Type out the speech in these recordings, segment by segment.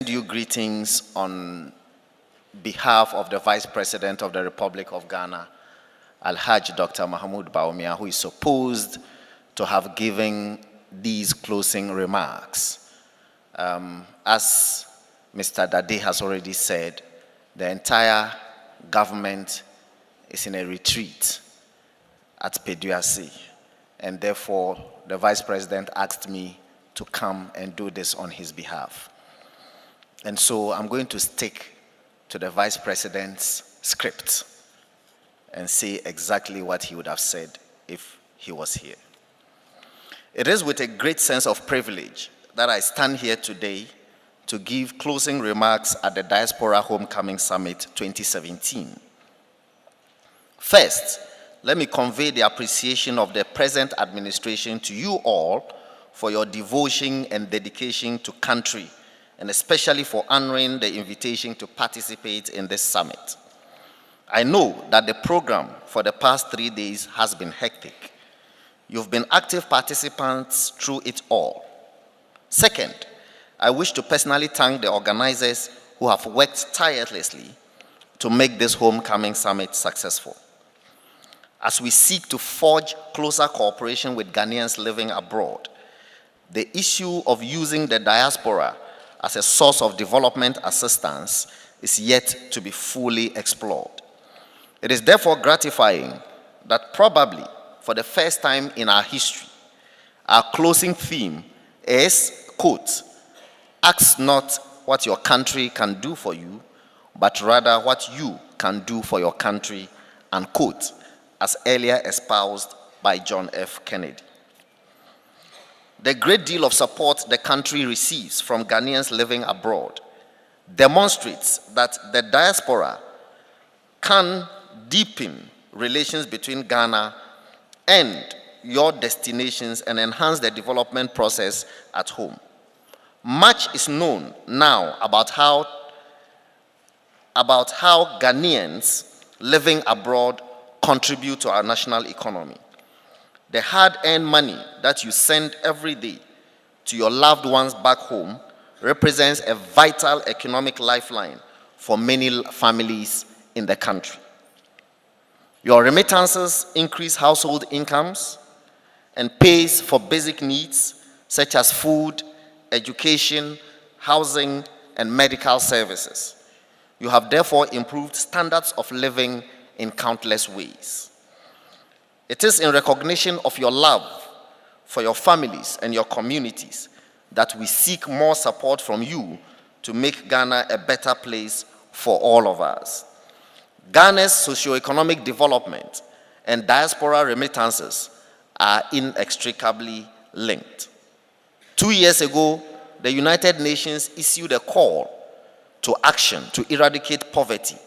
You greetings on behalf of the Vice President of the Republic of Ghana, Al-Hajj Dr. Mahmoud Bawumia, who is supposed to have given these closing remarks. As Mr. Dade has already said, the entire government is in a retreat at Peduasi, and therefore the Vice President asked me to come and do this on his behalf. And so I'm going to stick to the Vice President's script and say exactly what he would have said if he was here. It is with a great sense of privilege that I stand here today to give closing remarks at the Diaspora Homecoming Summit 2017. First, let me convey the appreciation of the present administration to you all for your devotion and dedication to country, and especially for honoring the invitation to participate in this summit. I know that the program for the past 3 days has been hectic. You've been active participants through it all. Second, I wish to personally thank the organizers who have worked tirelessly to make this homecoming summit successful. As we seek to forge closer cooperation with Ghanaians living abroad, the issue of using the diaspora as a source of development assistance is yet to be fully explored. It is therefore gratifying that probably for the first time in our history, our closing theme is, quote, "Ask not what your country can do for you, but rather what you can do for your country," unquote, as earlier espoused by John F. Kennedy. The great deal of support the country receives from Ghanaians living abroad demonstrates that the diaspora can deepen relations between Ghana and your destinations and enhance the development process at home. Much is known now about how Ghanaians living abroad contribute to our national economy. The hard-earned money that you send every day to your loved ones back home represents a vital economic lifeline for many families in the country. Your remittances increase household incomes and pays for basic needs such as food, education, housing, and medical services. You have therefore improved standards of living in countless ways. It is in recognition of your love for your families and your communities that we seek more support from you to make Ghana a better place for all of us. Ghana's socio-economic development and diaspora remittances are inextricably linked. 2 years ago, the United Nations issued a call to action to eradicate poverty,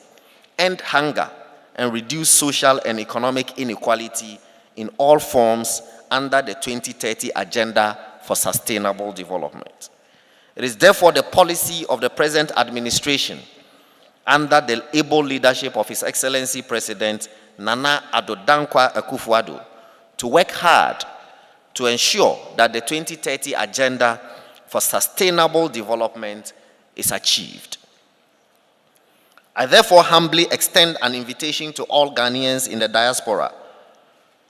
end hunger, and reduce social and economic inequality in all forms under the 2030 Agenda for Sustainable Development. It is therefore the policy of the present administration, under the able leadership of His Excellency President Nana Addo Dankwa Akufo-Addo, to work hard to ensure that the 2030 Agenda for Sustainable Development is achieved. I therefore humbly extend an invitation to all Ghanaians in the diaspora,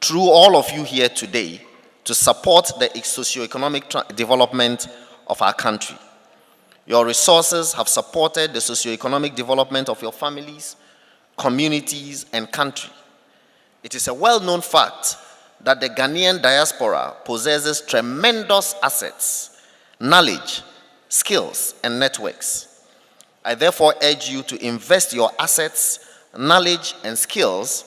through all of you here today, to support the socio-economic development of our country. Your resources have supported the socio-economic development of your families, communities, and country. It is a well-known fact that the Ghanaian diaspora possesses tremendous assets, knowledge, skills, and networks. I therefore urge you to invest your assets, knowledge, and skills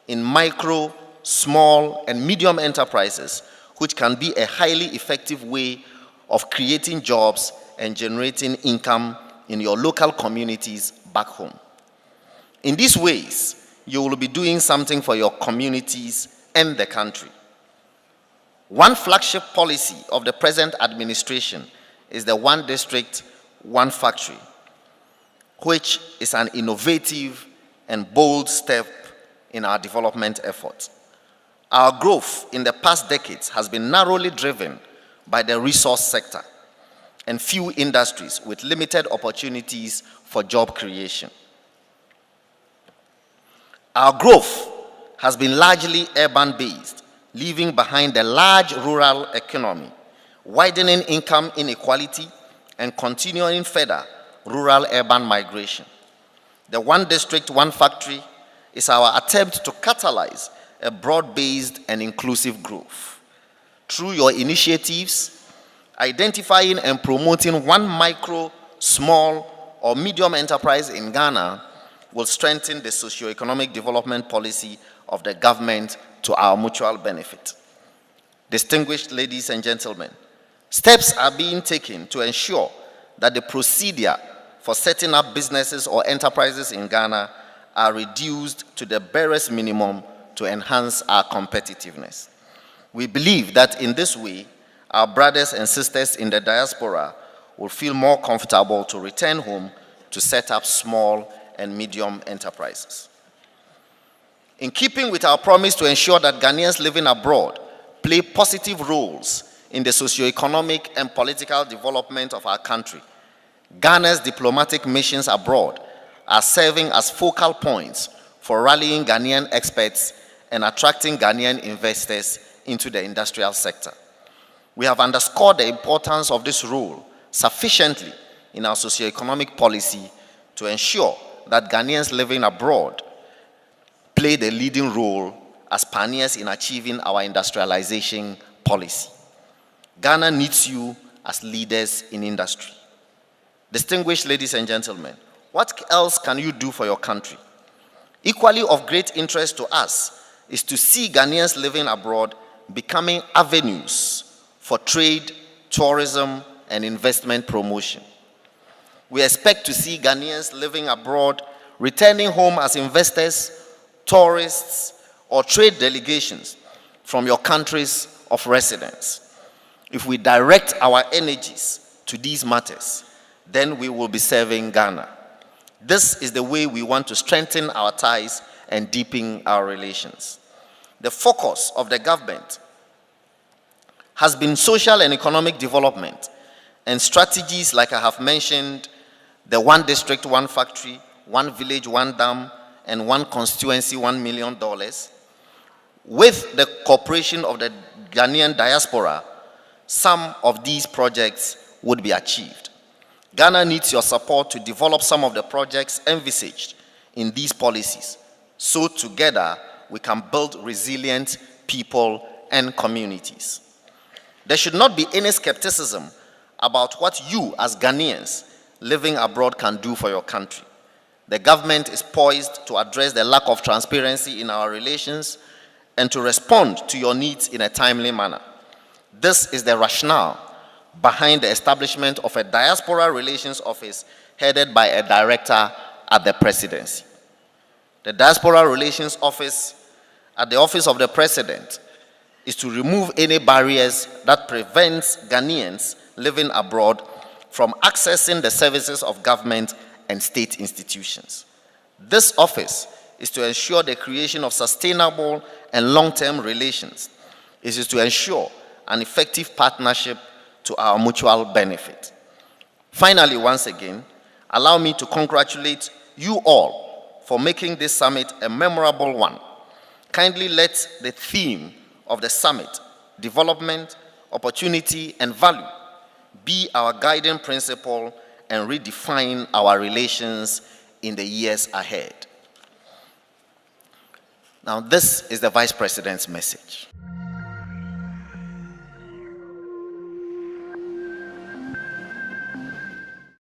in micro, small, and medium enterprises, which can be a highly effective way of creating jobs and generating income in your local communities back home. In these ways, you will be doing something for your communities and the country. One flagship policy of the present administration is the One District, One Factory, which is an innovative and bold step in our development efforts. Our growth in the past decades has been narrowly driven by the resource sector. and few industries with limited opportunities for job creation. Our growth has been largely urban-based, leaving behind a large rural economy, widening income inequality, and continuing further rural-urban migration. The One District, One Factory is our attempt to catalyze a broad-based and inclusive growth. Through your initiatives, identifying and promoting one micro, small, or medium enterprise in Ghana will strengthen the socio-economic development policy of the government to our mutual benefit. Distinguished ladies and gentlemen, steps are being taken to ensure that the procedure for setting up businesses or enterprises in Ghana are reduced to the barest minimum to enhance our competitiveness. We believe that in this way, our brothers and sisters in the diaspora will feel more comfortable to return home to set up small and medium enterprises. In keeping with our promise to ensure that Ghanaians living abroad play positive roles in the socio-economic and political development of our country, Ghana's diplomatic missions abroad are serving as focal points for rallying Ghanaian experts and attracting Ghanaian investors into the industrial sector. We have underscored the importance of this role sufficiently in our socio-economic policy to ensure that Ghanaians living abroad play the leading role as pioneers in achieving our industrialization policy. Ghana needs you as leaders in industry. Distinguished ladies and gentlemen, what else can you do for your country? Equally of great interest to us is to see Ghanaians living abroad becoming avenues for trade, tourism, and investment promotion. We expect to see Ghanaians living abroad returning home as investors, tourists, or trade delegations from your countries of residence. If we direct our energies to these matters, then we will be serving Ghana. This is the way we want to strengthen our ties and deepen our relations. The focus of the government has been social and economic development, and strategies like I have mentioned, the One District, One Factory, One Village, One Dam, and One Constituency, $1 million. With the cooperation of the Ghanaian diaspora, some of these projects would be achieved. Ghana needs your support to develop some of the projects envisaged in these policies, so together we can build resilient people and communities. There should not be any skepticism about what you as Ghanaians living abroad can do for your country. The government is poised to address the lack of transparency in our relations and to respond to your needs in a timely manner. This is the rationale behind the establishment of a Diaspora Relations Office headed by a director at the Presidency. The Diaspora Relations Office at the Office of the President is to remove any barriers that prevents Ghanaians living abroad from accessing the services of government and state institutions. This office is to ensure the creation of sustainable and long-term relations. It is to ensure an effective partnership to our mutual benefit. Finally, once again, allow me to congratulate you all for making this summit a memorable one. Kindly let the theme of the summit, development, opportunity, and value, be our guiding principle and redefine our relations in the years ahead. Now, this is the Vice President's message.